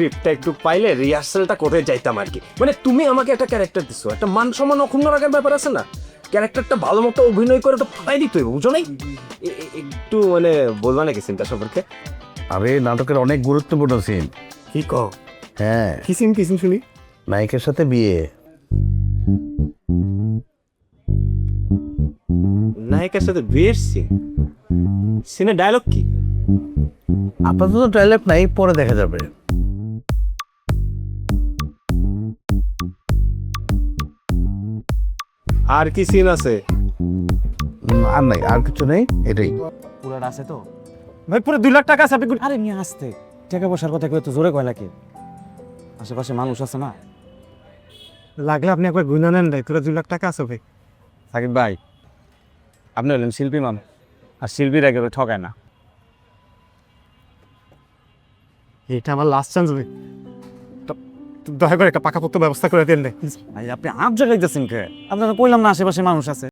স্ক্রিপ্টটা একটু পাইলে রিহার্সালটা করে যাইতাম আর কি। মানে তুমি আমাকে একটা ক্যারেক্টার দিছো, একটা মান সম্মান অক্ষুণ্ণ রাখার ব্যাপার আছে না, ক্যারেক্টারটা ভালো মতো অভিনয় করে তো ফাটাই দিতে হইব, বুঝো নাই? একটু মানে বলবা নাকি সিনটা সম্পর্কে? আরে নাটকের অনেক গুরুত্বপূর্ণ সিন। কি কও? হ্যাঁ, কি সিন শুনি? নায়িকার সাথে বিয়ে। নায়িকার সাথে বিয়ের সিন? সিনের ডায়লগ কি? আপাতত ডায়লগ নাই, পরে দেখা যাবে। আর কি সিন আছে? আর নাই, আর কিছু নেই, এটাই। পুরাটা আছে তো? ভাই পুরো 2 লাখ টাকা আছে। আপনি আরে নিয়ে আসতে টাকা পয়সার কথা কেউ তো জোরে কয় নাকি? আশেপাশে মানুষ আছে না? লাগলে আপনি একবার গুণা নেন ভাই, পুরো 2 লাখ টাকা আছে ভাই। সাকিব ভাই, আপনি হলেন শিল্পী মানুষ, আর শিল্পীরা কেউ ঠকায় না। এটা আমার লাস্ট চান্স ভাই, দয়া করে একটা পাকাপোক্ত ব্যবস্থা করে দেন ভাই। ভাই আপনি আপ জায়গায় যাচ্ছেন কে? আপনারা কইলাম না আশেপাশে মানুষ আছে।